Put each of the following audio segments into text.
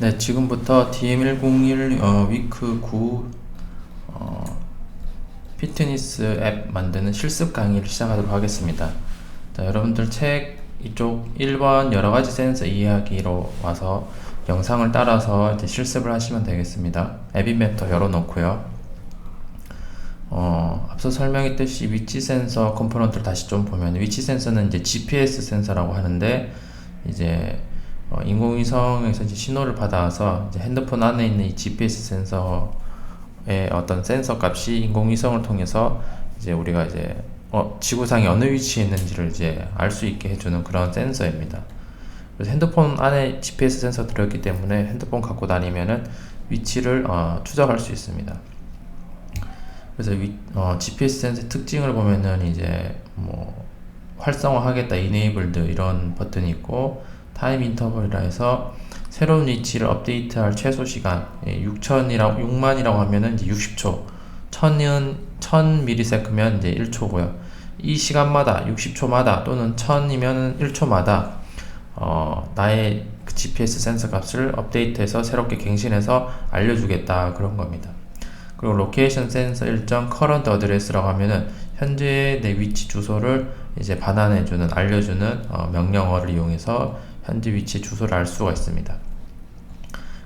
네, 지금부터 DM101 위크 9 피트니스 앱 만드는 실습 강의를 시작하도록 하겠습니다. 자, 여러분들 책 이쪽 1번 여러가지 센서 이야기로 와서 영상을 따라서 이제 실습을 하시면 되겠습니다. 에비메터 열어놓고요. 앞서 설명했듯이 위치 센서 컴포넌트를 다시 좀 보면, 위치 센서는 이제 GPS 센서라고 하는데, 이제 인공위성에서 이제 신호를 받아서 이제 핸드폰 안에 있는 이 GPS 센서의 어떤 센서 값이 인공위성을 통해서 이제 우리가 이제 지구상에 어느 위치에 있는지를 이제 알 수 있게 해주는 그런 센서입니다. 그래서 핸드폰 안에 GPS 센서 들어있기 때문에 핸드폰 갖고 다니면은 위치를 추적할 수 있습니다. 그래서 GPS 센서의 특징을 보면은 이제 뭐 활성화하겠다, enabled 이런 버튼이 있고, 타임 인터벌이라 해서 새로운 위치를 업데이트할 최소 시간 6만이라고 하면은 이제 60초, 1000ms면 이제 1초고요. 이 시간마다 60초마다 또는 1000이면 1초마다 나의 그 GPS 센서 값을 업데이트해서 새롭게 갱신해서 알려주겠다, 그런 겁니다. 그리고 로케이션 센서 일정 커런트 어드레스라고 하면은 현재의 내 위치 주소를 이제 반환해주는, 알려주는 명령어를 이용해서 현재 위치 주소를 알 수가 있습니다.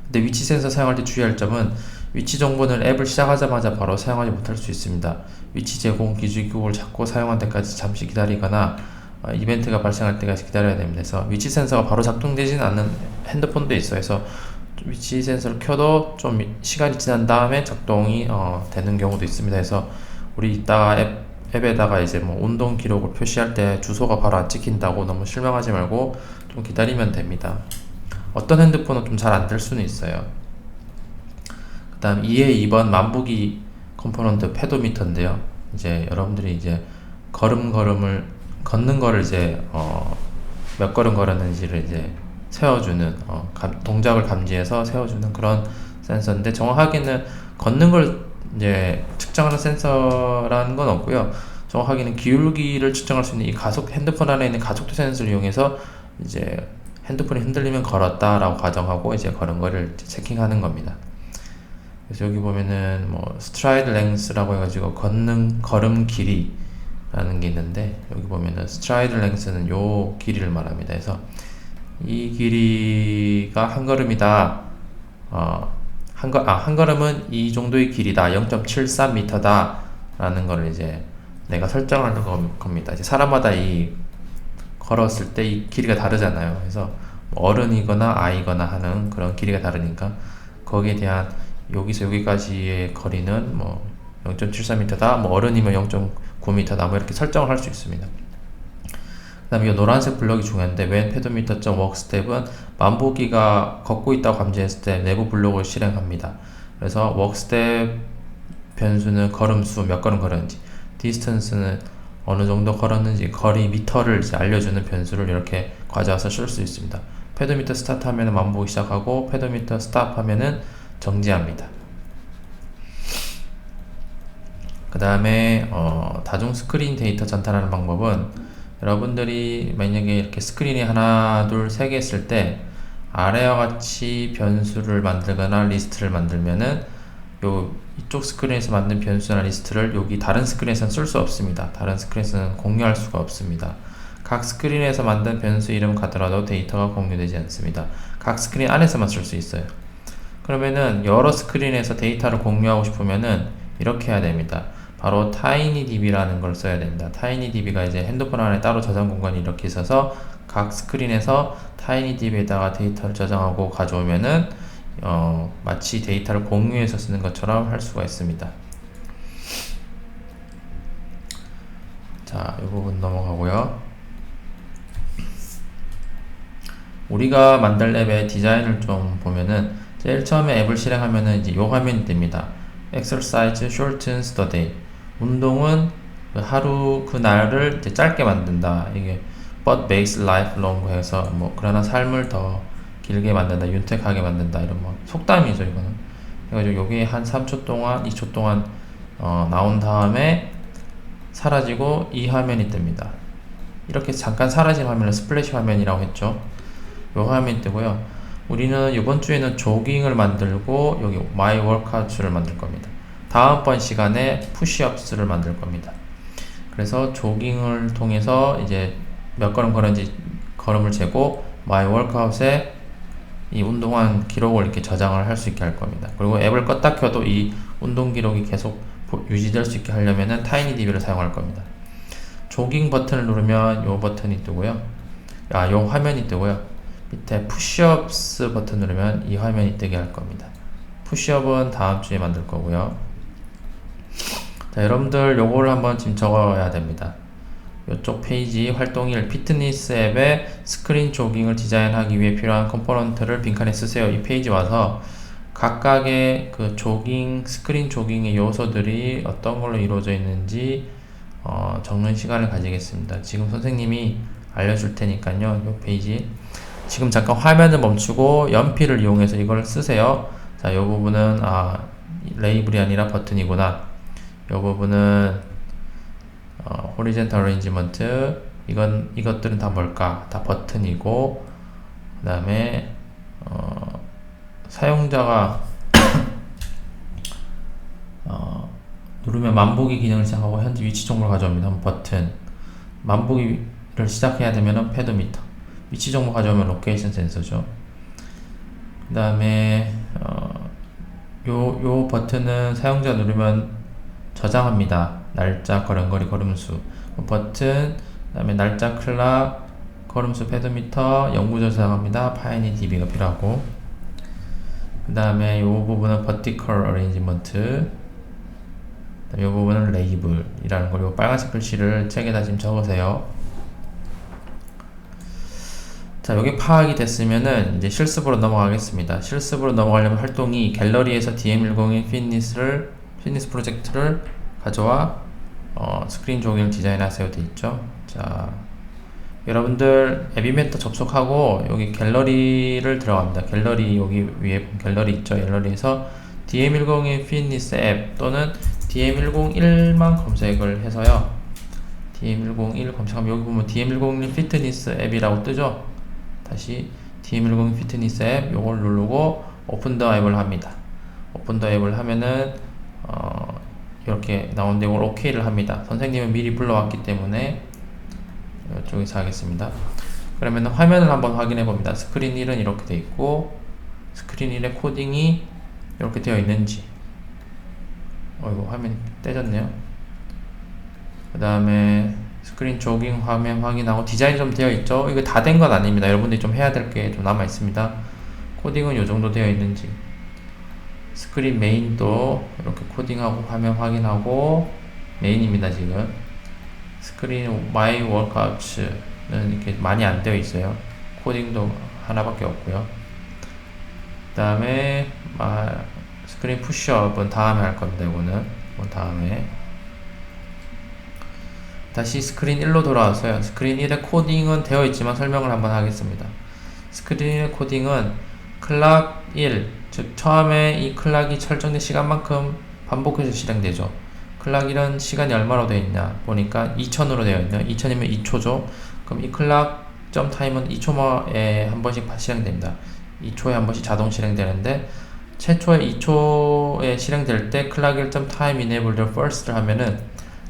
근데 위치 센서 사용할 때 주의할 점은, 위치 정보는 앱을 시작하자마자 바로 사용하지 못할 수 있습니다. 위치 제공 기준국을 찾고 사용할 때까지 잠시 기다리거나 이벤트가 발생할 때까지 기다려야 됩니다. 그래서 위치 센서가 바로 작동되지는 않는 핸드폰도 있어요. 그래서 위치 센서를 켜도 좀 시간이 지난 다음에 작동이 되는 경우도 있습니다. 그래서 우리 이따가 앱에다가 이제 뭐 운동 기록을 표시할 때 주소가 바로 안 찍힌다고 너무 실망하지 말고 좀 기다리면 됩니다. 어떤 핸드폰은 좀 잘 안 될 수는 있어요. 그 다음 2에 2번 만보기 컴포넌트 페도미터인데요. 이제 여러분들이 이제 걸음을 걷는 거를 이제 몇 걸음 걸었는지를 이제 세워주는, 동작을 감지해서 세워주는 그런 센서인데, 정확하게는 걷는 걸 이제 측정하는 센서라는 건 없고요. 정확하게는 기울기를 측정할 수 있는 이 핸드폰 안에 있는 가속도 센서를 이용해서 이제 핸드폰이 흔들리면 걸었다라고 가정하고 이제 걸은 거를 체킹하는 겁니다. 그래서 여기 보면은 뭐 스트라이드 랭스라고 해가지고 걸음 길이라는 게 있는데, 여기 보면은 스트라이드 랭스는 요 길이를 말합니다. 그래서 이 길이가 한 걸음이다. 한 걸음은 이 정도의 길이다. 0.73m다. 라는 걸 이제 내가 설정하는 겁니다. 이제 사람마다 걸었을 때 이 길이가 다르잖아요. 그래서 어른이거나 아이거나 하는 그런 길이가 다르니까 거기에 대한 여기서 여기까지의 거리는 뭐 0.73m다. 뭐 어른이면 0.9m다. 뭐 이렇게 설정을 할 수 있습니다. 그 다음에 이 노란색 블럭이 중요한데, when pedometer.workstep은 만보기가 걷고 있다고 감지했을 때 내부 블록을 실행합니다. 그래서 workstep 변수는 걸음수, 몇 걸음 걸었는지, distance는 어느 정도 걸었는지, 거리 미터를 이제 알려주는 변수를 이렇게 가져와서 쓸 수 있습니다. pedometer start 하면은 만보기 시작하고, pedometer stop 하면은 정지합니다. 그 다음에 다중 스크린 데이터 전달하는 방법은, 여러분들이 만약에 이렇게 스크린이 하나, 둘, 세 개 있을 때 아래와 같이 변수를 만들거나 리스트를 만들면은 이쪽 스크린에서 만든 변수나 리스트를 여기 다른 스크린에서는 쓸 수 없습니다. 다른 스크린에서는 공유할 수가 없습니다. 각 스크린에서 만든 변수 이름 같더라도 데이터가 공유되지 않습니다. 각 스크린 안에서만 쓸 수 있어요. 그러면은 여러 스크린에서 데이터를 공유하고 싶으면은 이렇게 해야 됩니다. 바로 TinyDB라는 걸 써야 됩니다. TinyDB가 이제 핸드폰 안에 따로 저장 공간이 이렇게 있어서 각 스크린에서 TinyDB에다가 데이터를 저장하고 가져오면은 마치 데이터를 공유해서 쓰는 것처럼 할 수가 있습니다. 자, 이 부분 넘어가고요. 우리가 만들 앱의 디자인을 좀 보면은, 제일 처음에 앱을 실행하면은 이제 요 화면이 뜹니다. Exercise shortens the day. 운동은 그 날을 이제 짧게 만든다. 이게 but makes life long 해서 뭐 그러나 삶을 더 길게 만든다, 윤택하게 만든다, 이런 뭐 속담이죠, 이거는. 그래가지고 여기 한 3초 동안, 2초 동안 나온 다음에 사라지고 이 화면이 뜹니다. 이렇게 잠깐 사라진 화면을 스플래시 화면이라고 했죠. 요 화면이 뜨고요. 우리는 이번 주에는 조깅을 만들고 여기 my workout를 만들 겁니다. 다음번 시간에 푸시업스를 만들 겁니다. 그래서 조깅을 통해서 이제 몇 걸음 걸었는지 걸음을 재고 my workout에 이 운동한 기록을 이렇게 저장을 할 수 있게 할 겁니다. 그리고 앱을 껐다 켜도 이 운동 기록이 계속 유지될 수 있게 하려면은 타이니DB를 사용할 겁니다. 조깅 버튼을 누르면 요 버튼이 뜨고요. 요 화면이 뜨고요. 밑에 푸시업스 버튼 누르면 이 화면이 뜨게 할 겁니다. 푸시업은 다음 주에 만들 거고요. 자, 여러분들 요거를 한번 지금 적어야 됩니다. 이쪽 페이지 활동일 피트니스 앱의 스크린 조깅을 디자인하기 위해 필요한 컴포넌트를 빈칸에 쓰세요. 이 페이지 와서 각각의 그 조깅, 스크린 조깅의 요소들이 어떤 걸로 이루어져 있는지 적는 시간을 가지겠습니다. 지금 선생님이 알려줄 테니까요. 이 페이지 지금 잠깐 화면을 멈추고 연필을 이용해서 이걸 쓰세요. 자, 이 부분은 레이블이 아니라 버튼이구나. 이 부분은 horizontal arrangement, 이것들은 다 뭘까? 다 버튼이고, 그 다음에 사용자가 누르면 만보기 기능을 시작하고 현재 위치 정보를 가져옵니다. 버튼. 만보기를 시작해야 되면 페도미터. 위치 정보 가져오면 로케이션 센서죠. 그 다음에 요 버튼은 사용자 누르면 저장합니다. 날짜, 걸음걸이, 걸음수. 버튼, 그 다음에 날짜, 클락, 걸음수, 페도미터, 영구적 저장합니다. 타이니DB가 필요하고. 그 다음에 요 부분은 vertical arrangement. 이 부분은 레이블이라는 걸, 요 빨간색 글씨를 책에다 지금 적으세요. 자, 여기 파악이 됐으면은 이제 실습으로 넘어가겠습니다. 실습으로 넘어가려면 활동이 갤러리에서 DM101 피트니스 프로젝트를 가져와 스크린 조깅을 디자인하세요 돼 있죠. 자, 여러분들 앱 이벤트 접속하고 여기 갤러리를 들어갑니다. 갤러리 여기 위에 갤러리 있죠. 갤러리에서 DM101 피트니스 앱 또는 DM101만 검색을 해서요. DM101 검색하면 여기 보면 DM101 피트니스 앱이라고 뜨죠. 다시 DM101 피트니스 앱 요걸 누르고 오픈 더 앱을 합니다. 오픈 더 앱을 하면은 이렇게 나오는데 이걸 OK를 합니다. 선생님은 미리 불러왔기 때문에 이쪽에서 하겠습니다. 그러면 화면을 한번 확인해 봅니다. 스크린 1은 이렇게 되어 있고 스크린 1의 코딩이 이렇게 되어 있는지. 이거 화면이 떼졌네요. 그 다음에 스크린 조깅 화면 확인하고 디자인이 좀 되어 있죠. 이거 다 된 건 아닙니다. 여러분들이 좀 해야 될 게 좀 남아 있습니다. 코딩은 이 정도 되어 있는지. 스크린 메인도 이렇게 코딩하고 화면 확인하고 메인입니다. 지금 스크린 my workouts는 이렇게 많이 안 되어 있어요. 코딩도 하나밖에 없고요. 그 다음에 스크린 푸시업은 다음에 할 겁니다. 이거는 다음에 다시 스크린 1로 돌아와서요. 스크린 1의 코딩은 되어 있지만 설명을 한번 하겠습니다. 스크린 1의 코딩은 클락 1, 즉 처음에 이 클락이 설정된 시간만큼 반복해서 실행되죠. 클락 1은 시간이 얼마로 되어 있냐 보니까 2000으로 되어 있네요. 2000이면 2초죠. 그럼 이 클락 점 타임은 2초에 한 번씩 실행됩니다. 2초에 한 번씩 자동 실행되는데 최초에 2초에 실행될 때 클락 1.time enabled first를 하면은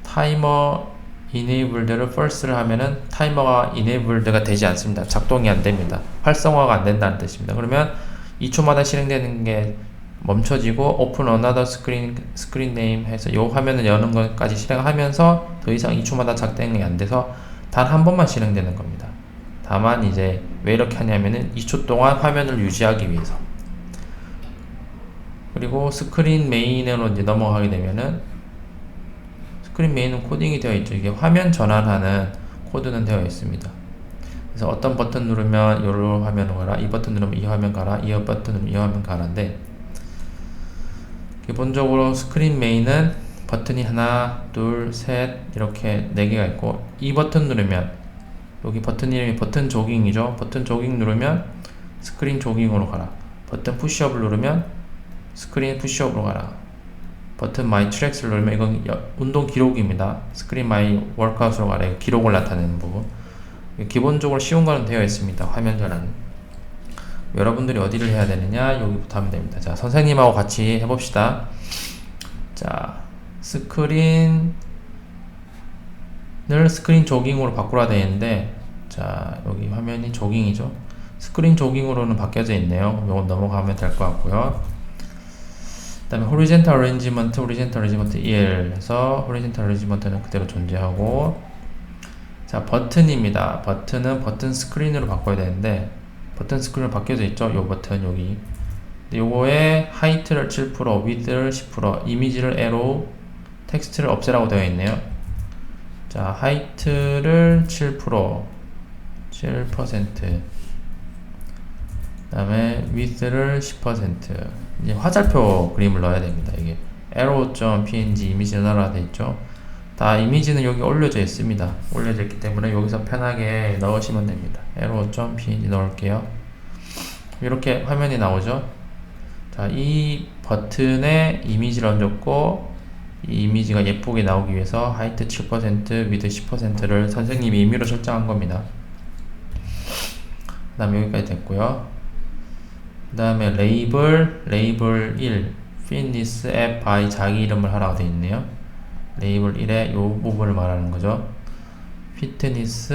타이머 enabled를 first를 하면은 타이머가 enabled가 되지 않습니다. 작동이 안 됩니다. 활성화가 안 된다는 뜻입니다. 그러면 2초마다 실행되는 게 멈춰지고 open another screen name 해서 이 화면을 여는 것까지 실행하면서 더 이상 2초마다 작동이 안 돼서 단 한 번만 실행되는 겁니다. 다만 이제 왜 이렇게 하냐면은 2초 동안 화면을 유지하기 위해서. 그리고 스크린 메인으로 이제 넘어가게 되면은 스크린 메인은 코딩이 되어 있죠. 이게 화면 전환하는 코드는 되어 있습니다. 그래서 어떤 버튼 누르면 이 화면으로 가라, 이 버튼 누르면 이 화면 가라, 이 버튼 누르면 이 화면 가라인데 기본적으로 스크린 메인은 버튼이 하나, 둘, 셋 이렇게 4개가 있고 이 버튼 누르면 여기 버튼 이름이 버튼 조깅이죠. 버튼 조깅 누르면 스크린 조깅으로 가라. 버튼 푸시업을 누르면 스크린 푸시업으로 가라. 버튼 마이 트랙스를 누르면 이건 운동 기록입니다. 스크린 마이 워크아웃으로 가라. 기록을 나타내는 부분. 기본적으로 쉬운 거는 되어 있습니다. 화면 전환. 여러분들이 어디를 해야 되느냐? 여기부터 하면 됩니다. 자, 선생님하고 같이 해봅시다. 자, 스크린 조깅으로 바꾸라 되어 있는데, 자, 여기 화면이 조깅이죠. 스크린 조깅으로는 바뀌어져 있네요. 이건 넘어가면 될 것 같고요. 그 다음에 horizontal arrangement 1 해서 horizontal arrangement는 그대로 존재하고, 자, 버튼입니다. 버튼은 버튼 스크린으로 바꿔야 되는데, 버튼 스크린으로 바뀌어져 있죠. 요 버튼 여기. 근데 요거에 height를 7%, width를 10%, 이미지를 arrow, 텍스트를 없애라고 되어 있네요. 자, height를 7%, 7%. 그 다음에 width를 10%. 이제 화살표 그림을 넣어야 됩니다. 이게 arrow.png 이미지를 넣어야 돼 있죠. 다 이미지는 여기 올려져 있습니다. 올려져 있기 때문에 여기서 편하게 넣으시면 됩니다. arrow.png 넣을게요. 이렇게 화면이 나오죠. 자, 이 버튼에 이미지를 얹었고, 이 이미지가 예쁘게 나오기 위해서 height 7%, width 10%를 선생님이 임의로 설정한 겁니다. 그 다음에 여기까지 됐고요. 그 다음에 레이블 1 fitness app by 자기 이름을 하라고 되어 있네요. 레이블 1의 요 부분을 말하는 거죠. fitness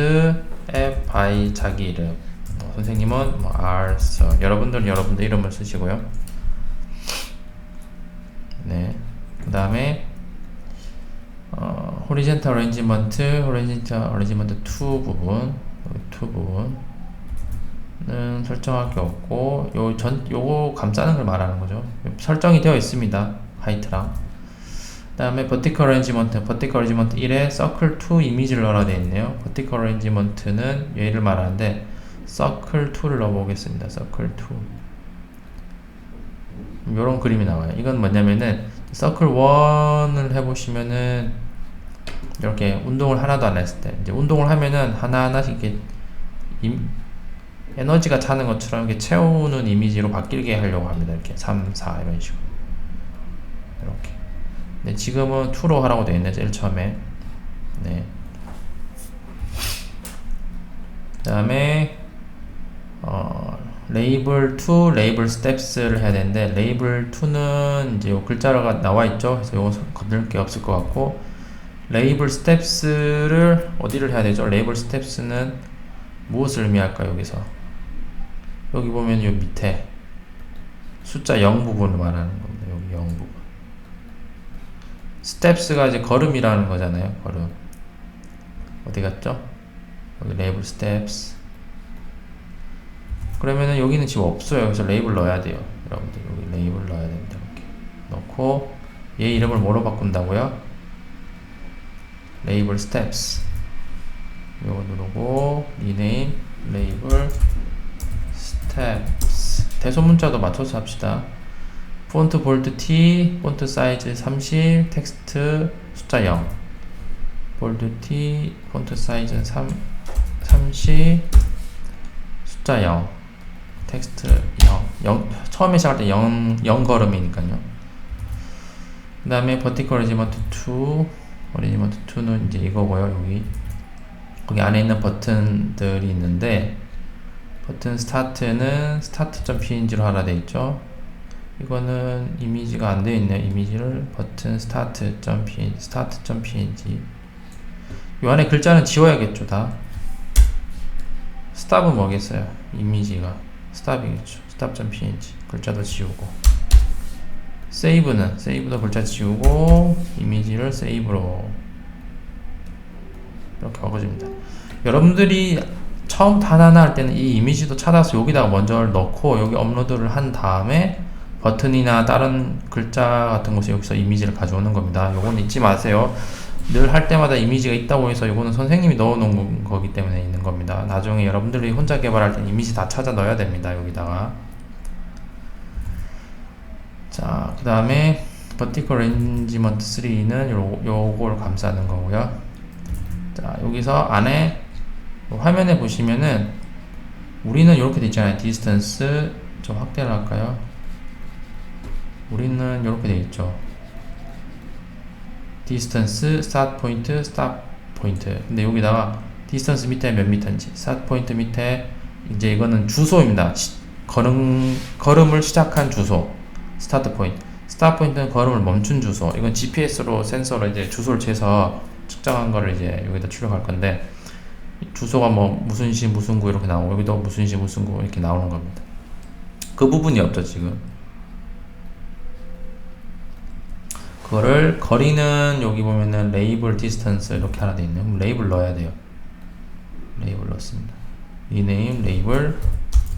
app by 자기 이름. 선생님은 뭐 여러분들 이름을 쓰시고요. 네. 그 다음에 horizontal arrangement 2 부분, 는 설정할 게 없고, 요거 감싸는 걸 말하는 거죠. 설정이 되어 있습니다. 하이트랑. 그 다음에 vertical arrangement 1에 circle 2 이미지를 넣어야 되어 있네요. vertical arrangement는 얘를 말하는데, circle 2를 넣어보겠습니다. circle 2. 요런 그림이 나와요. 이건 뭐냐면은, circle 1을 해보시면은, 이렇게 운동을 하나도 안 했을 때, 이제 운동을 하면은 하나하나씩 이렇게 에너지가 차는 것처럼 이렇게 채우는 이미지로 바뀌게 하려고 합니다. 이렇게 3, 4 이런 식으로. 이렇게. 네, 지금은 2로 하라고 되어 있네요. 제일 처음에. 네. 그 다음에 레이블 2, 레이블 스텝스를 해야 되는데, 레이블 2는 이제 요 글자가 나와 있죠. 그래서 요거 건들 게 없을 것 같고, 레이블 스텝스를 어디를 해야 되죠? 레이블 스텝스는 무엇을 의미할까요? 여기 보면 요 밑에 숫자 0 부분을 말하는 겁니다. 여기 0 부분. 스텝스가 이제 걸음이라는 거잖아요. 걸음. 어디 갔죠? 여기 레이블 스텝스. 그러면은 여기는 지금 없어요. 그래서 레이블 넣어야 돼요. 여러분들 여기 레이블 넣어야 됩니다. 이렇게 넣고, 얘 이름을 뭐로 바꾼다고요? 레이블 스텝스. 요거 누르고 rename 레이블 스텝스. 대소문자도 맞춰서 합시다. 폰트 볼드 T, 폰트 사이즈 30, 텍스트 숫자 0. 볼드 T, 폰트 사이즈 30, 숫자 0. 텍스트 0. 처음에 시작할 때 0 걸음이니까요. 그 다음에 vertical arrangement 2. arrangement 2는 이제 이거고요. 거기 안에 있는 버튼들이 있는데, 버튼 스타트는 start.png로 하나 돼 있죠. 이거는 이미지가 안 되어 있네요. 이미지를 버튼 start.png. 이 안에 글자는 지워야겠죠, 다. stop은 뭐겠어요? 이미지가 stop이겠죠. stop.png. 글자도 지우고. save도 글자 지우고, 이미지를 save로. 이렇게 먹어줍니다. 여러분들이 처음 하나 할 때는 이 이미지도 찾아서 여기다가 먼저 넣고, 여기 업로드를 한 다음에 버튼이나 다른 글자 같은 곳에 여기서 이미지를 가져오는 겁니다. 요건 잊지 마세요. 늘 할 때마다 이미지가 있다고 해서 요거는 선생님이 넣어놓은 거기 때문에 있는 겁니다. 나중에 여러분들이 혼자 개발할 때 이미지 다 찾아 넣어야 됩니다. 여기다가. 자, 그 다음에 vertical arrangement 3는 요걸 감싸는 거고요. 자, 여기서 안에 화면에 보시면은 우리는 이렇게 돼 있잖아요. distance. 좀 확대를 할까요? 우리는 이렇게 돼 있죠. distance, start point, stop point. 근데 여기다가 distance 밑에 몇 미터인지, start point 밑에 이제 이거는 주소입니다. 걸음을 시작한 주소, 스타트 포인트. 스타트 포인트는 걸음을 멈춘 주소. 이건 GPS로 센서로 이제 주소를 재서 측정한 거를 이제 여기다 출력할 건데, 주소가 뭐 무슨 시 무슨 구 이렇게 나오고, 여기도 무슨 시 무슨 구 이렇게 나오는 겁니다. 그 부분이 없죠 지금. 그거를 거리는 여기 보면은 레이블 디스턴스 이렇게 하나 돼 있네요. 그럼 레이블 넣어야 돼요. 레이블 넣습니다. 리네임 레이블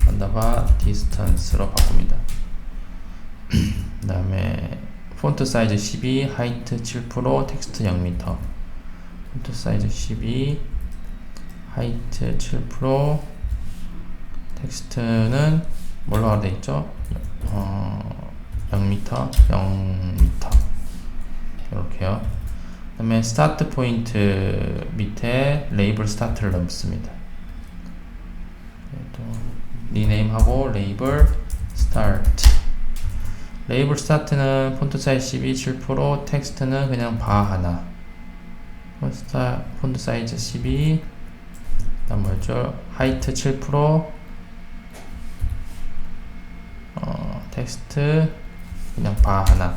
언더바 디스턴스로 바꿉니다. 그 다음에 폰트 사이즈 12, 하이트 7%, 텍스트 0m. 폰트 사이즈 12, 하이트 7%, 텍스트는 뭘로 하나 돼 있죠? 0m, 0m. 이렇게요. 그 다음에 스타트 포인트 밑에 레이블 스타트를 넣습니다. 리네임하고 레이블 스타트. 레이블 스타트는 폰트 사이즈 12, 7%, 텍스트는 그냥 바 하나. 폰트 사이즈 12, 그다음 뭐였죠? 하이트 7%, 텍스트 그냥 바 하나.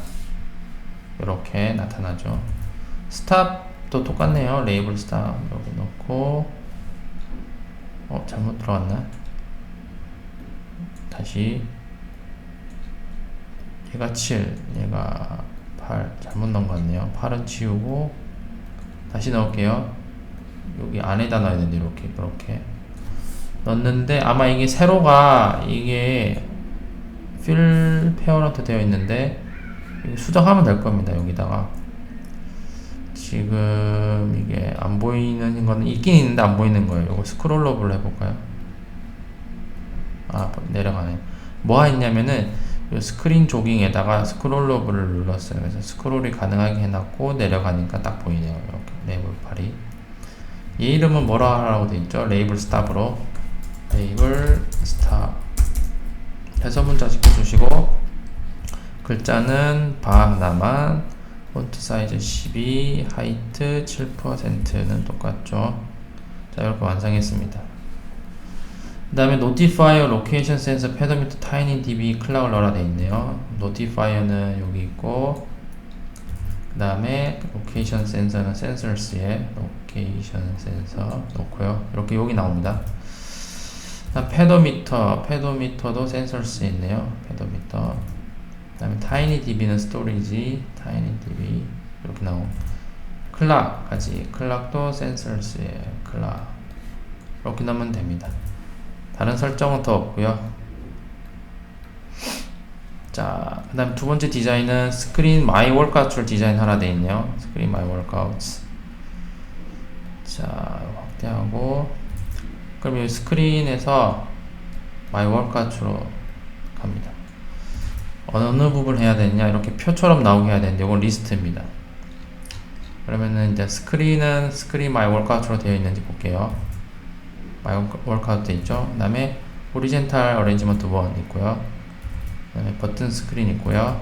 이렇게 나타나죠. 스탑도 똑같네요. 레이블 스탑 여기 넣고, 잘못 들어갔나? 다시. 얘가 7, 얘가 8, 잘못 넣은 것 같네요. 8은 지우고 다시 넣을게요. 여기 안에다 넣어야 되는데 이렇게 넣었는데, 아마 이게 세로가 이게 필 페어런트 되어 있는데 수정하면 될 겁니다. 여기다가 지금 이게 안 보이는 거는 있긴 있는데 안 보이는 거예요. 이거 스크롤업을 해볼까요? 내려가네. 뭐가 있냐면은 이 스크린 조깅에다가 스크롤러블을 눌렀어요. 그래서 스크롤이 가능하게 해놨고 내려가니까 딱 보이네요. 이렇게 레이블 8이. 얘 이름은 뭐라 하라고 돼 있죠? 레이블 스탑으로. 레이블 스탑 해서 문자 시켜주시고, 글자는 바 하나만, 폰트 사이즈 12, 하이트 7%는 똑같죠. 자, 이렇게 완성했습니다. 그 다음에 노티파이어 로케이션 센서 페더미터 타이니 DB 클락을 넣어라 돼 있네요. 노티파이어는 여기 있고, 그 다음에 로케이션 센서는 센서스에 로케이션 센서 넣고요. 이렇게 여기 나옵니다. 다음 페도미터도 센서스에 있네요. 페도미터. 그 다음에 타이니DB는 스토리지, 타이니DB 이렇게 나오고, 클락까지, 클락도 센서스에 클락 이렇게 넣으면 됩니다. 다른 설정은 더 없고요. 자, 그 다음 두 번째 디자인은 스크린 마이 월크아웃을 디자인 하나 돼 있네요. 스크린 마이 월크아웃. 자, 확대하고, 그럼 이 스크린에서 마이 월크아웃으로 갑니다. 어느 부분 해야 되냐, 이렇게 표처럼 나오게 해야 되는데 이건 리스트입니다. 그러면은 이제 스크린은 스크린 마이 월크아웃으로 되어 있는지 볼게요. 마이 월크아웃 되어 있죠. 그 다음에 호리젠탈 어레인지먼트 1 있고요. 그 다음에 버튼 스크린 있고요.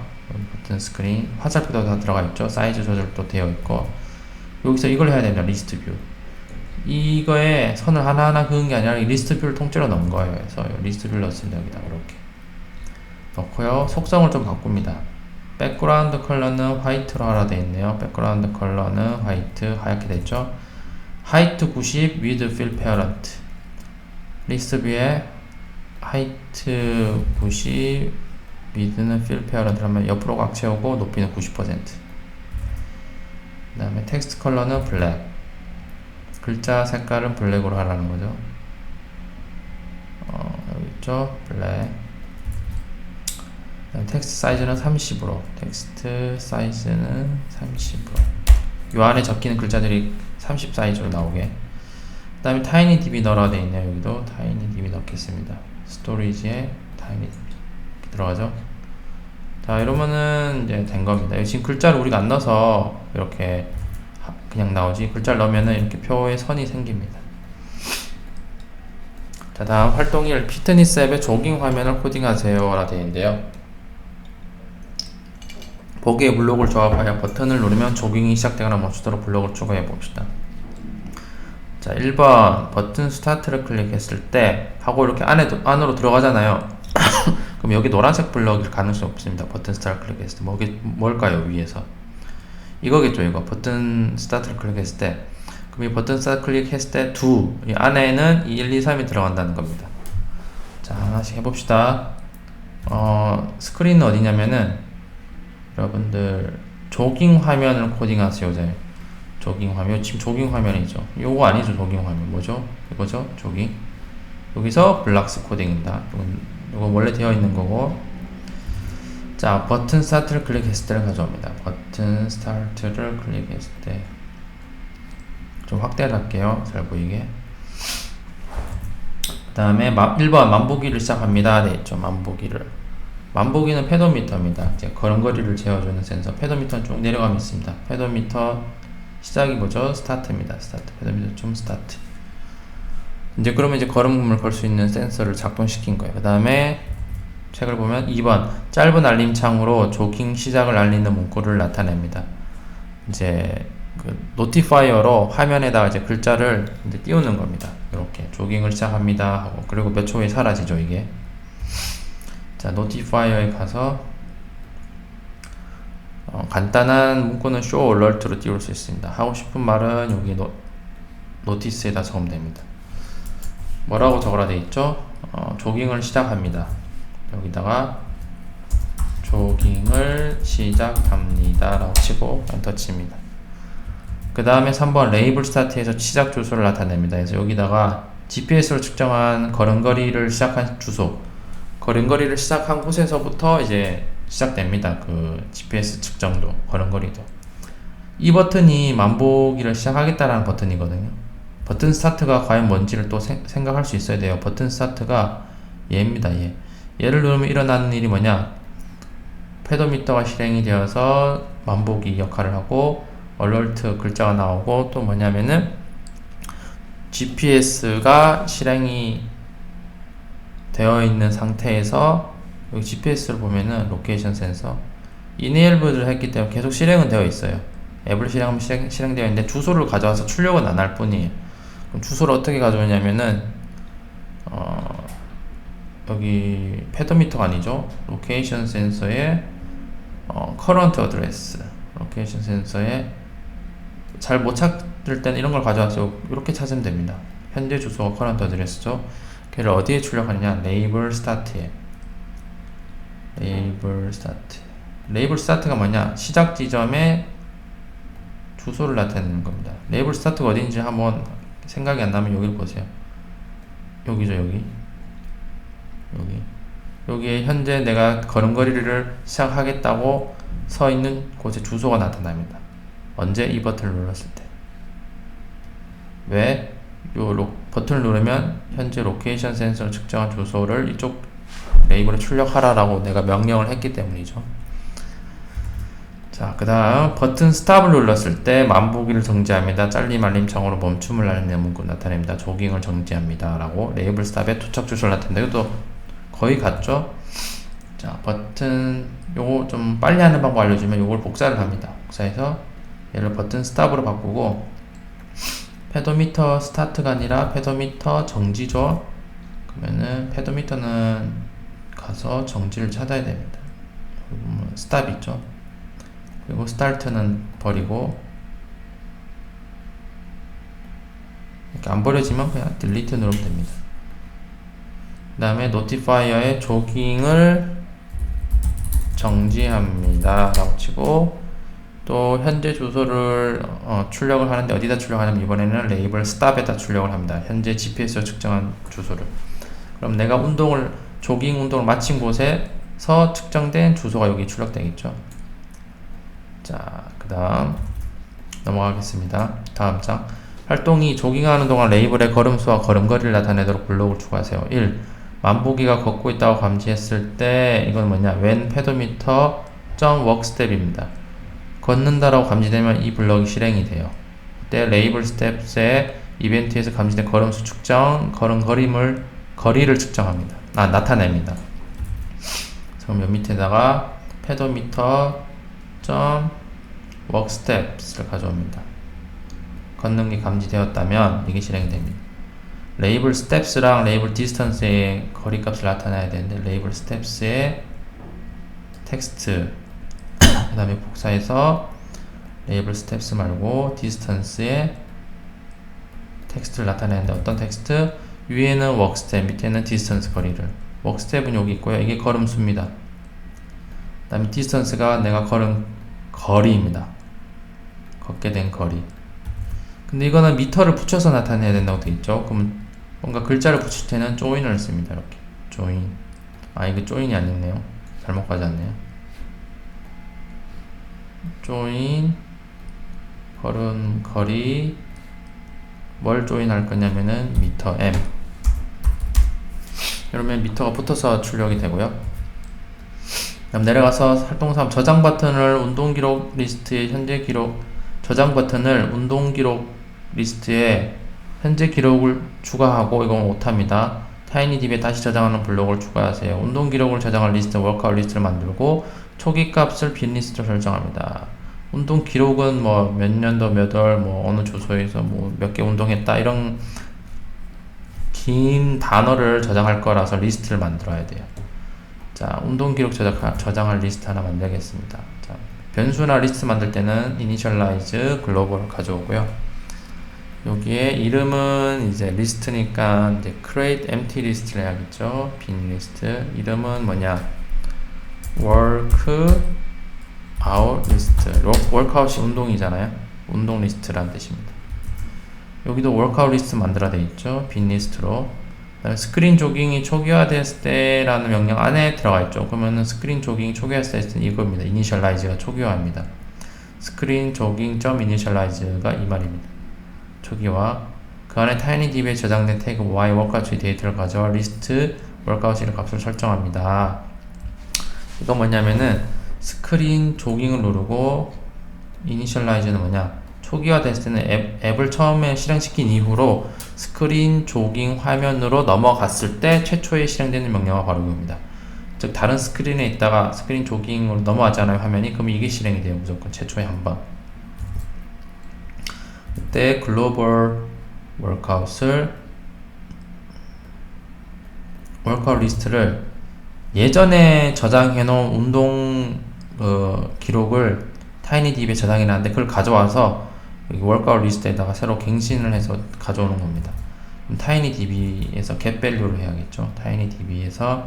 버튼 스크린, 화살표도 다 들어가 있죠. 사이즈 조절도 되어 있고, 여기서 이걸 해야 됩니다. 리스트 뷰. 이거에 선을 하나하나 그은 게 아니라 리스트 뷰를 통째로 넣은 거예요. 그래서 리스트 뷰를 넣습니다. 여기다 이렇게 넣고요. 속성을 좀 바꿉니다. 백그라운드 컬러는 화이트로 하라 되어 있네요. 백그라운드 컬러는 화이트, 하얗게 됐죠. 하이트 90, 위드 필 페어런트. 리스트 뷰에 하이트 90, 위드는 필 페어런트를 하면 옆으로 각 채우고 높이는 90%. 그 다음에 텍스트 컬러는 블랙. 글자 색깔은 블랙으로 하라는 거죠. 여기 있죠. 블랙. 텍스트 사이즈는 30으로. 텍스트 사이즈는 30으로. 요 안에 적히는 글자들이 30 사이즈로 나오게. 그 다음에 타이니DB 넣어라 돼 있네요. 여기도 타이니DB 넣겠습니다. 스토리지에 타이니DB 들어가죠. 자, 이러면은 이제 된 겁니다. 지금 글자를 우리가 안 넣어서 이렇게 그냥 나오지, 글자를 넣으면은 이렇게 표에 선이 생깁니다. 자, 다음 활동 1, 피트니스 앱의 조깅 화면을 코딩하세요 라 되어 있는데요. 보기의 블록을 조합하여 버튼을 누르면 조깅이 시작되거나 멈추도록 블록을 추가해 봅시다. 자, 1번 버튼 스타트를 클릭했을 때 하고 이렇게 안으로 들어가잖아요. 그럼 여기 노란색 블럭일 가능성이 없습니다. 버튼 스타트 클릭했을 때 뭘까요? 위에서 이거겠죠. 이거 버튼 스타트를 클릭했을 때, 그럼 이 버튼 스타트 클릭했을 때 이 안에는 이 1, 2, 3이 들어간다는 겁니다. 자, 하나씩 해봅시다. 스크린은 어디냐면은 여러분들 조깅 화면을 코딩하세요. 조깅 화면, 지금 조깅 화면이죠. 요거 아니죠. 조깅 화면 뭐죠? 이거죠. 조깅. 여기서 블락스 코딩입니다. 이거 원래 되어 있는 거고. 자, 버튼 스타트를 클릭했을 때를 가져옵니다. 버튼 스타트를 클릭했을 때 좀 확대를 할게요. 잘 보이게. 그 다음에 1번 만보기를 시작합니다. 네, 있죠. 만보기는 페도미터입니다. 이제 걸음걸이를 재어주는 센서. 페도미터는 쭉 내려가면 있습니다. 페도미터 시작이 뭐죠? 스타트입니다. 페도미터 좀 스타트. 이제 그러면 이제 걸음을 걸 수 있는 센서를 작동시킨 거예요. 그 다음에 책을 보면 2번 짧은 알림창으로 조깅 시작을 알리는 문구를 나타냅니다. 이제 그 노티파이어로 화면에다가 이제 글자를 이제 띄우는 겁니다. 이렇게 조깅을 시작합니다 하고, 그리고 몇 초 후에 사라지죠 이게. 자, 노티파이어에 가서 간단한 문구는 show alert로 띄울 수 있습니다. 하고 싶은 말은 여기 노티스에다 적으면 됩니다. 뭐라고 적으라 돼 있죠? 조깅을 시작합니다. 여기다가 조깅을 시작합니다 라고 치고 엔터 칩니다. 그 다음에 3번 레이블 스타트에서 시작 주소를 나타냅니다. 그래서 여기다가 GPS로 측정한 걸음걸이를 시작한 주소, 걸음걸이를 시작한 곳에서부터 이제 시작됩니다. 그 GPS 측정도, 걸음걸이도. 이 버튼이 만보기를 시작하겠다라는 버튼이거든요. 버튼 스타트가 과연 뭔지를 또 생각할 수 있어야 돼요. 버튼 스타트가 얘입니다. 얘를 누르면 일어나는 일이 뭐냐? 페도미터가 실행이 되어서 만보기 역할을 하고, 얼러트 글자가 나오고, 또 뭐냐면은 GPS가 실행이 되어 있는 상태에서 여기 GPS를 보면은 로케이션 센서 이네이블을 했기 때문에 계속 실행은 되어 있어요. 앱을 실행하면 실행되어 있는데 주소를 가져와서 출력은 안 할 뿐이에요. 그럼 주소를 어떻게 가져오냐면은 여기 페도미터가 아니죠. 로케이션 센서에 current address, 로케이션 센서에 잘 못 찾을 때는 이런 걸 가져와서 이렇게 찾으면 됩니다. 현재 주소가 current address죠. 걔를 어디에 출력하느냐? 레이블 스타트에. 레이블 스타트가 뭐냐? 시작 지점에 주소를 나타내는 겁니다. 레이블 스타트가 어딘지 한번 생각이 안 나면 여기를 보세요. 여기죠, 여기에 현재 내가 걸음걸이를 시작하겠다고 서 있는 곳에 주소가 나타납니다. 언제? 이 버튼을 눌렀을 때. 왜? 버튼을 누르면 현재 로케이션 센서를 측정한 주소를 이쪽 레이블에 출력하라라고 내가 명령을 했기 때문이죠. 자, 그 다음 버튼 스탑을 눌렀을 때 만보기를 정지합니다. 잘림 알림창으로 멈춤을 알리는 문구 나타냅니다. 조깅을 정지합니다 라고 레이블 스탑에 도착 주소를 나타낸다. 이것도 거의 같죠? 자, 버튼 요거 좀 빨리 하는 방법 알려주면 요걸 복사를 합니다. 복사해서 얘를 버튼 스탑으로 바꾸고, 페도미터 스타트가 아니라 페도미터 정지죠. 그러면은 페도미터는 가서 정지를 찾아야 됩니다. 스탑 있죠. 그리고 스타트는 버리고, 이렇게 안 버려지면 그냥 딜리트 누르면 됩니다. 그 다음에 노티파이어에 조깅을 정지합니다 라고 치고, 또 현재 주소를 출력을 하는데 어디다 출력하냐면 이번에는 레이블 스탑에다 출력을 합니다. 현재 GPS로 측정한 주소를. 그럼 내가 조깅 운동을 마친 곳에서 측정된 주소가 여기 출력되겠죠. 자, 그 다음 넘어가겠습니다. 다음 장. 활동이 조깅하는 동안 레이블의 걸음수와 걸음걸이를 나타내도록 블록을 추가하세요. 1. 만보기가 걷고 있다고 감지했을 때 이건 뭐냐? when pedometer walk step입니다. 걷는다라고 감지되면 이 블럭이 실행이 돼요. 그때 레이블 스텝스의 이벤트에서 감지된 걸음수 측정, 거리를 측정합니다. 나타냅니다. 그럼 요 밑에다가 pedometer walk steps를 가져옵니다. 걷는 게 감지되었다면 이게 실행이 됩니다. 레이블 스텝스랑 레이블 디스턴스의 거리 값을 나타내야 되는데 레이블 스텝스의 텍스트 그 다음에 복사해서 레이블 스텝스 말고 디스턴스의 텍스트를 나타내는데 어떤 텍스트? 위에는 워크 스텝, 밑에는 디스턴스 거리를. 워크 스텝은 여기 있고요. 이게 걸음수입니다. 그 다음에 디스턴스가 내가 걸은 거리입니다. 걷게 된 거리. 근데 이거는 미터를 붙여서 나타내야 된다고 되어 있죠. 그러면 뭔가 글자를 붙일 때는 join을 씁니다. 이렇게 join. 아 이게 join이 아니네요. 잘못 가져왔네요. join 걸은 거리 뭘 join 할 거냐면은 미터 m. 그러면 미터가 붙어서 출력이 되고요. 그럼 내려가서 활동 3 저장 버튼을 운동 기록 리스트의 현재 기록 저장 버튼을 운동 기록 리스트에 현재 기록을 추가하고 이건 못합니다. 타이니딥에 다시 저장하는 블록을 추가하세요. 운동 기록을 저장할 리스트, 워크아웃 리스트를 만들고 초기 값을 빈 리스트로 설정합니다. 운동 기록은 뭐 몇 년도 몇 월 뭐 어느 주소에서 뭐 몇 개 운동했다 이런 긴 단어를 저장할 거라서 리스트를 만들어야 돼요. 자, 운동 기록 저장할 리스트 하나 만들겠습니다. 자, 변수나 리스트 만들 때는 initialize 글로벌을 가져오고요. 여기에 이름은 이제 리스트니까 이제 create empty list를 해야겠죠. 빈 리스트. 이름은 뭐냐? workout list. workout이 운동이잖아요. 운동 리스트란 뜻입니다. 여기도 workout 리스트 만들어야 되겠죠. 빈 리스트로. 그다음에 스크린 조깅이 초기화됐을 때라는 명령 안에 들어가 있죠. 그러면은 스크린 조깅이 초기화됐을 때는 이겁니다. initialize가 초기화입니다. 스크린 조깅 .initialize가 이 말입니다. 초기화. 그 안에 tinyDB에 저장된 태그 y workout의 데이터를 가져와 리스트 workout이라는 값을 설정합니다. 이건 뭐냐면은 스크린 조깅을 누르고 initialize는 뭐냐? 초기화 됐을 때는 앱을 처음에 실행시킨 이후로 스크린 조깅 화면으로 넘어갔을 때 최초에 실행되는 명령어가 바로 이겁니다. 즉 다른 스크린에 있다가 스크린 조깅으로 넘어가잖아요 화면이. 그럼 이게 실행이 돼요. 무조건 최초에 한번. 이때 글로벌 워크아웃을 워크아웃 리스트를 예전에 저장해 놓은 운동 기록을 타이니딥에 저장해 놨는데 그걸 가져와서 여기 워크아웃 리스트에다가 새로 갱신을 해서 가져오는 겁니다. 그럼 타이니DB에서 getValue를 해야겠죠. 타이니DB에서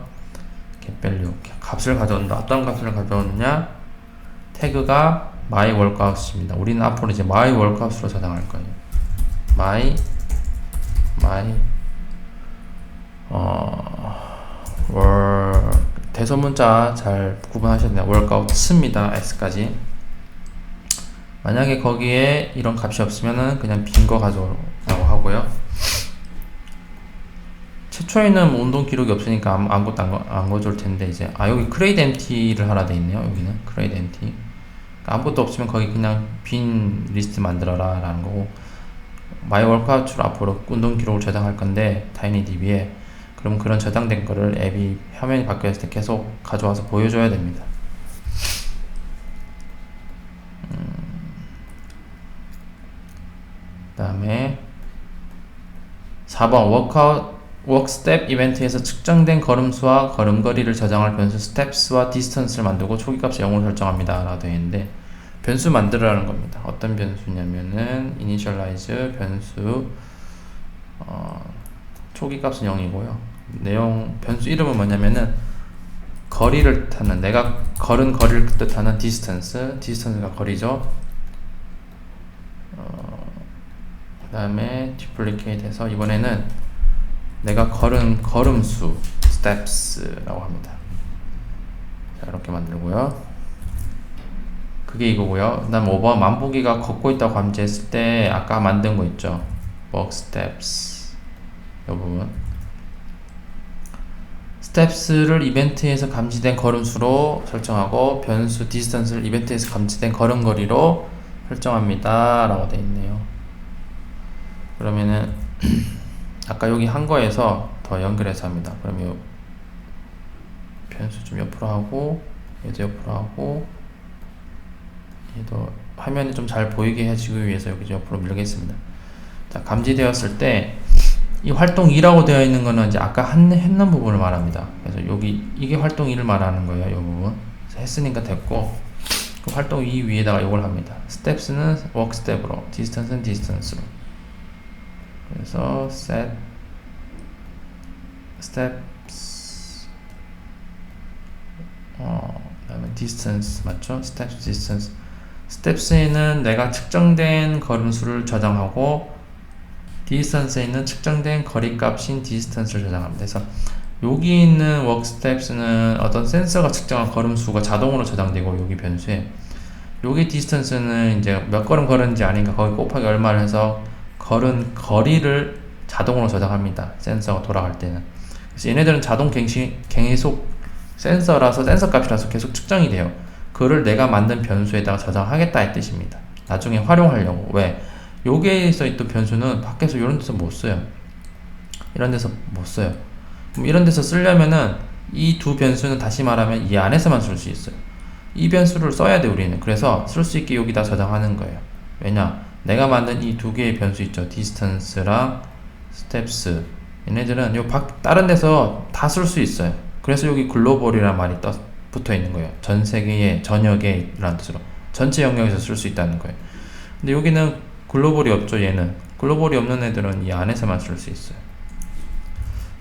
getValue 값을 가져온다. 어떤 값을 가져오느냐? 태그가 myWorkout입니다. 우리는 앞으로 이제 myWorkout으로 저장할 거예요. 대소문자 잘 구분하셔야 돼요. workout입니다. s까지. 만약에 거기에 이런 값이 없으면은 그냥 빈 거 가져오라고 하고요. 최초에는 뭐 운동 기록이 없으니까 아무것도 안 가져올 텐데 이제 여기 create empty를 하나 돼 있네요. 여기는 create empty. 아무것도 없으면 거기 그냥 빈 리스트 만들어라 라는 거고 myWorkout으로 앞으로 운동 기록을 저장할 건데 tinyDB에 그럼 그런 저장된 거를 앱이 화면이 바뀌었을 때 계속 가져와서 보여줘야 됩니다. 그 다음에 4번 워크스텝 이벤트에서 측정된 걸음수와 걸음거리를 저장할 변수 스텝스와 디스턴스를 만들고 초기값을 0으로 설정합니다 라고 되어 있는데 변수 만들어라는 겁니다. 어떤 변수냐면은 initialize 변수 초기값은 0이고요 변수 이름은 뭐냐면은 거리를 뜻하는 내가 걸은 거리를 뜻하는 distance가 거리죠. 그 다음에 duplicate 해서 이번에는 내가 걸은 걸음수 steps라고 합니다. 자, 이렇게 만들고요. 그게 이거고요. 그 다음 5번 만보기가 걷고 있다고 감지했을 때 아까 만든 거 있죠. walk steps 이 부분 steps를 이벤트에서 감지된 걸음수로 설정하고 변수 distance를 이벤트에서 감지된 걸음거리로 설정합니다 라고 되어 있네요. 그러면은 아까 여기 한 거에서 더 연결해서 합니다. 그럼 요 변수 좀 옆으로 하고 얘도 옆으로 하고 얘도 화면이 좀 잘 보이게 해주기 위해서 여기 옆으로 밀겠습니다. 자, 감지되었을 때 이 활동 2라고 되어 있는 거는 이제 아까 했는 부분을 말합니다. 그래서 여기 이게 활동 2를 말하는 거예요. 이 부분. 했으니까 됐고, 그 활동 2 위에다가 이걸 합니다. 스텝스는 워크 스텝으로, 디스턴스는 디스턴스로. 그래서 set steps 그다음에 distance 맞죠? steps distance. 스텝스에는 내가 측정된 걸음수를 저장하고 디스턴스에는 측정된 거리값인 디스턴스를 저장합니다. 그래서 여기 있는 워크 스텝스는 어떤 센서가 측정한 걸음수가 자동으로 저장되고 여기 변수에 여기 디스턴스는 이제 몇 걸음 걸었는지 아닌가 거기 곱하기 얼마를 해서 걸은 거리를 자동으로 저장합니다. 센서가 돌아갈 때는. 그래서 얘네들은 자동 계속 센서라서 센서 값이라서 계속 측정이 돼요. 그거를 내가 만든 변수에다가 저장하겠다 이 뜻입니다. 나중에 활용하려고. 왜? 여기에 써있던 변수는 밖에서 이런 데서 못 써요. 이런 데서 못 써요. 그럼 이런 데서 쓰려면은 이 두 변수는 다시 말하면 이 안에서만 쓸 수 있어요. 이 변수를 써야 돼 우리는. 그래서 쓸 수 있게 여기다 저장하는 거예요. 왜냐? 내가 만든 이 두 개의 변수 있죠. 디스턴스랑 스텝스. 얘네들은 다른 데서 다 쓸 수 있어요. 그래서 여기 글로벌이라는 말이 붙어 있는 거예요. 전 세계에, 전역에 라는 뜻으로. 전체 영역에서 쓸 수 있다는 거예요. 근데 여기는 글로벌이 없죠. 얘는. 글로벌이 없는 애들은 이 안에서만 쓸 수 있어요.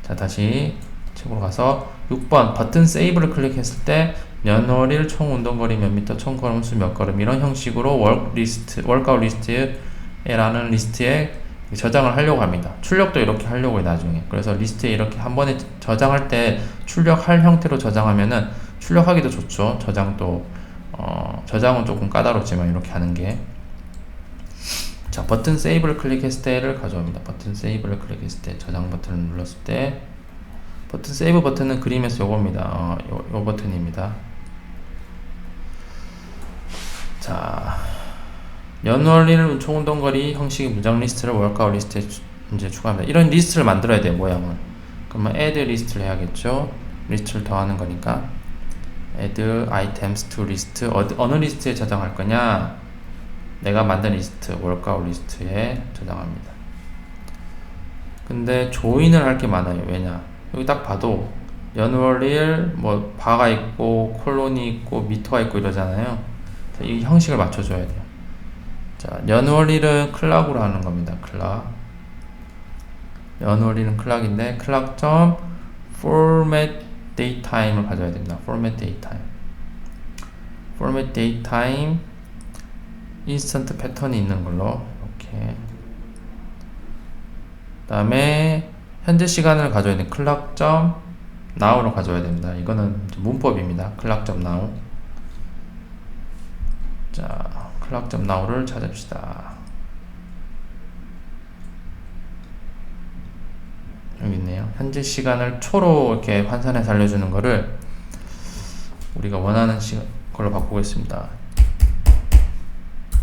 자, 다시 책으로 가서 6번 버튼 세이브를 클릭했을 때 연월일 총 운동거리 몇 미터, 총 걸음수 몇 걸음 이런 형식으로 월크아웃 리스트에라는 리스트에 저장을 하려고 합니다. 출력도 이렇게 하려고 해요, 나중에. 그래서 리스트에 이렇게 한 번에 저장할 때 출력할 형태로 저장하면은 출력하기도 좋죠. 저장은 조금 까다롭지만 이렇게 하는 게. 자, 버튼 세이브를 클릭했을 때를 가져옵니다. 버튼 세이브를 클릭했을 때 저장 버튼을 눌렀을 때 버튼 세이브 버튼은 그림에서 요겁니다. 요 버튼입니다. 자, 연월일 총운동거리 형식의 무장 리스트를 월크아웃 리스트에 이제 추가합니다. 이런 리스트를 만들어야 돼요, 모양을. 그러면 add 리스트를 해야겠죠. 리스트를 더하는 거니까 add items to list. 어느 리스트에 저장할 거냐? 내가 만든 리스트, 월크아웃 리스트에 저장합니다. 근데 조인을 할 게 많아요. 왜냐? 여기 딱 봐도 연월일 뭐 바가 있고 콜론이 있고 미터가 있고 이러잖아요. 이 형식을 맞춰줘야 돼요. 자, 연월일은 클락으로 하는 겁니다. 클락. 연월일은 클락인데 클락.format daytime을 가져야 됩니다. format daytime. format daytime 인스턴트 패턴이 있는 걸로 이렇게. 그 다음에 현재 시간을 가져야 되는 클락.now로 가져야 됩니다. 이거는 문법입니다. 클락.now. 자, 클락.now를 찾읍시다. 여기 있네요. 현재 시간을 초로 이렇게 환산해서 알려주는 거를 우리가 원하는 걸로 바꾸겠습니다.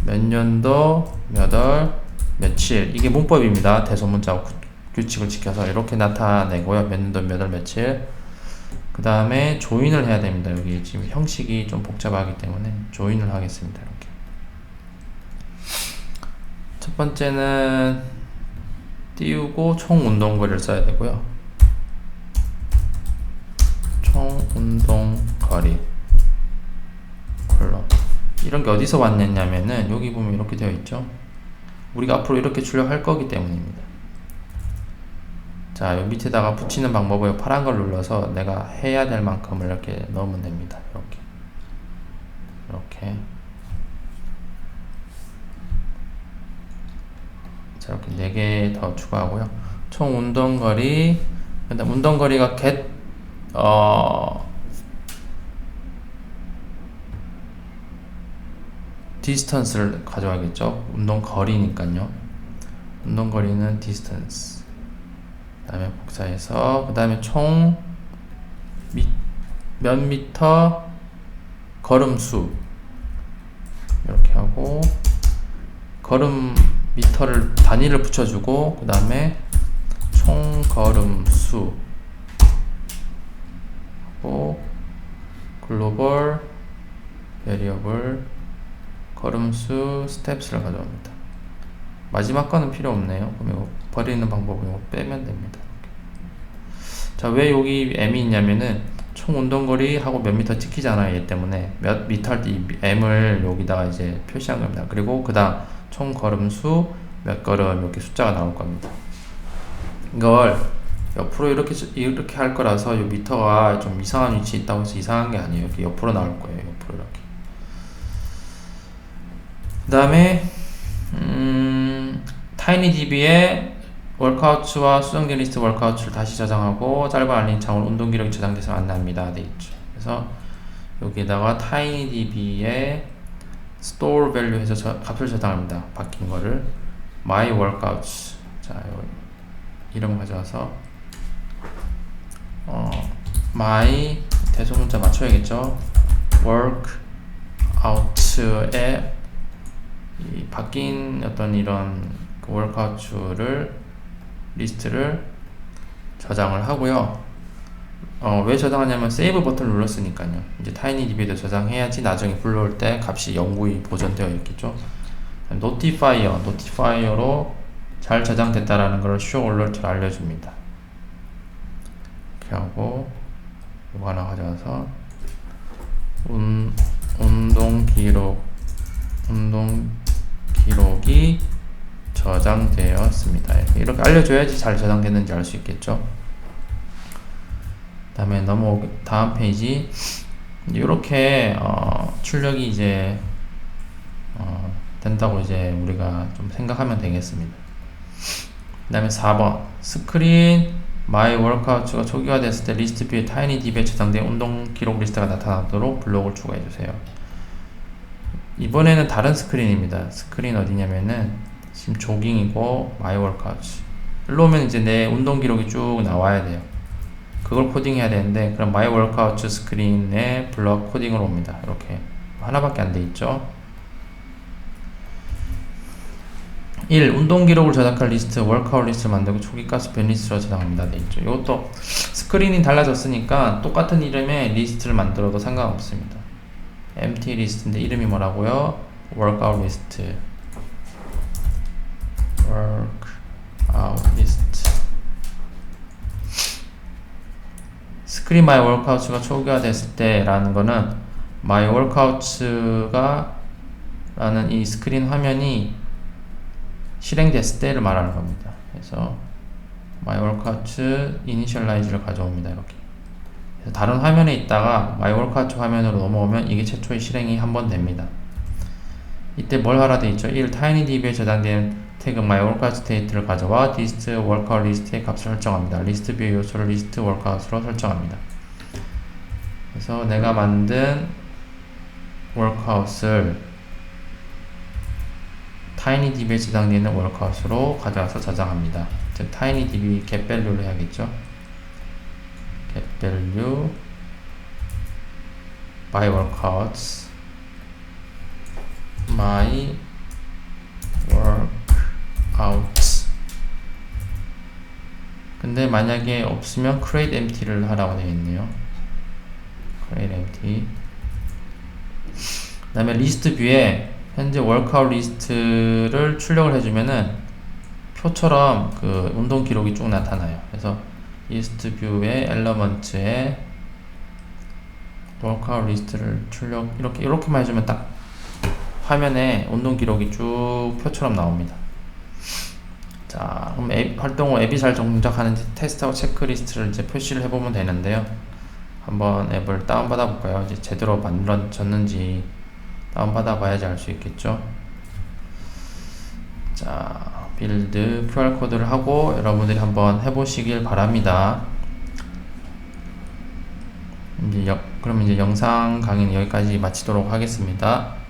몇 년도, 몇 월, 며칠. 이게 문법입니다. 대소문자 규칙을 지켜서 이렇게 나타내고요. 몇 년도, 몇 월, 며칠. 그 다음에 조인을 해야 됩니다. 여기 지금 형식이 좀 복잡하기 때문에 조인을 하겠습니다. 이렇게. 첫 번째는 띄우고 총 운동거리를 써야 되고요. 총 운동거리 콜럼. 이런 게 어디서 왔냐면은 여기 보면 이렇게 되어 있죠. 우리가 앞으로 이렇게 출력할 거기 때문입니다. 자, 여기 밑에다가 붙이는 방법을 파란 걸 눌러서 내가 해야 될 만큼을 이렇게 넣으면 됩니다. 이렇게 자, 이렇게 4개 더 추가하고요. 총 운동거리, 그다음 운동거리가 디스턴스를 가져가겠죠. 운동거리니까요. 운동거리는 디스턴스. 그 다음에 복사해서 그 다음에 총 몇 미터 걸음수 이렇게 하고 걸음 미터를 단위를 붙여주고 그 다음에 총 걸음수 하고 글로벌 베리어블 걸음수 스텝스를 가져옵니다. 마지막 거는 필요 없네요. 그럼 이거 버리는 방법은 이거 빼면 됩니다. 자, 왜 여기 m이 있냐면은 총 운동거리 하고 몇 미터 찍히잖아요. 얘 때문에 몇 미터 할 때 이 m을 여기다가 이제 표시한 겁니다. 그리고 그 다음 총 걸음수 몇 걸음 이렇게 숫자가 나올 겁니다. 이걸 옆으로 이렇게 할 거라서 이 미터가 좀 이상한 위치에 있다고 해서 이상한 게 아니에요. 이렇게 옆으로 나올 거예요. 옆으로 이렇게. 그 다음에 타이니DB에 월크아웃과 수정된 리스트 월크아웃을 다시 저장하고 짧은 알림 창으로 운동 기록이 저장돼서 안내합니다. 돼 있죠. 그래서 여기에다가 타이니DB에 store value 해서 값을 저장합니다. 바뀐 거를 my workouts. 자, 이름 가져와서 my 대소문자 맞춰야겠죠. workout에 이 바뀐 어떤 이런 그 workout를 리스트를 저장을 하고요. 왜 저장하냐면 세이브 버튼을 눌렀으니까요. 이제 타이니DB에도 저장해야지 나중에 불러올 때 값이 영구히 보존되어 있겠죠. 노티파이어로 잘 저장됐다라는 걸 show alert로 알려줍니다. 이렇게 하고 이거 하나 가져와서 운동 기록이 저장되었습니다. 이렇게 알려줘야지 잘 저장됐는지 알 수 있겠죠. 다음에 다음 페이지 이렇게 출력이 이제 된다고 이제 우리가 좀 생각하면 되겠습니다. 그 다음에 4번 스크린 My Workouts가 초기화됐을 때 리스트 뷰에 타이니DB에 저장된 운동 기록 리스트가 나타나도록 블록을 추가해 주세요. 이번에는 다른 스크린입니다. 스크린 어디냐면은 지금 조깅이고 My Workouts 일로 오면 이제 내 운동 기록이 쭉 나와야 돼요. 그걸 코딩해야 되는데 그럼 My Workouts 스크린에 블록 코딩으로 옵니다. 이렇게 하나밖에 안 돼 있죠. 1. 운동 기록을 저장할 리스트 월크아웃 리스트를 만들고 초기 가스펜 리스트로 저장합니다. 돼 있죠. 이것도 스크린이 달라졌으니까 똑같은 이름의 리스트를 만들어도 상관없습니다. empty 리스트인데 이름이 뭐라고요? workout 리스트 workout 리스트 스크린 my workouts가 초기화됐을 때 라는 거는 my workouts가 라는 이 스크린 화면이 실행됐을 때를 말하는 겁니다. 그래서 my workouts initialize를 가져옵니다. 이렇게 그래서 다른 화면에 있다가 my workouts 화면으로 넘어오면 이게 최초의 실행이 한 번 됩니다. 이때 뭘 하라 돼 있죠? 1. tinyDB에 저장된 태그 my workouts 데이터를 가져와 list workout 리스트의 값을 설정합니다. 리스트 뷰의 요소를 리스트 workout으로 설정합니다. 그래서 내가 만든 workout을 tinyDB에 저장되어 있는 workout으로 가져와서 저장합니다. 즉 tinyDB get value로 해야겠죠. get value by workouts my workouts 근데 만약에 없으면 create empty를 하라고 되어 있네요. create empty 그 다음에 리스트 뷰에 현재 월크아웃 리스트를 출력을 해주면은 표처럼 그 운동 기록이 쭉 나타나요. 그래서 리스트 뷰의 엘러먼트에 월크아웃 리스트를 이렇게만 해주면 딱 화면에 운동 기록이 쭉 표처럼 나옵니다. 자, 그럼 활동 후 앱이 잘 동작하는지 테스트하고 체크리스트를 이제 표시를 해보면 되는데요. 한번 앱을 다운받아 볼까요? 이제 제대로 만들어졌는지 다운받아 봐야지 알 수 있겠죠. 자, 빌드 QR코드를 하고 여러분들이 한번 해보시길 바랍니다. 그럼 이제 영상 강의는 여기까지 마치도록 하겠습니다.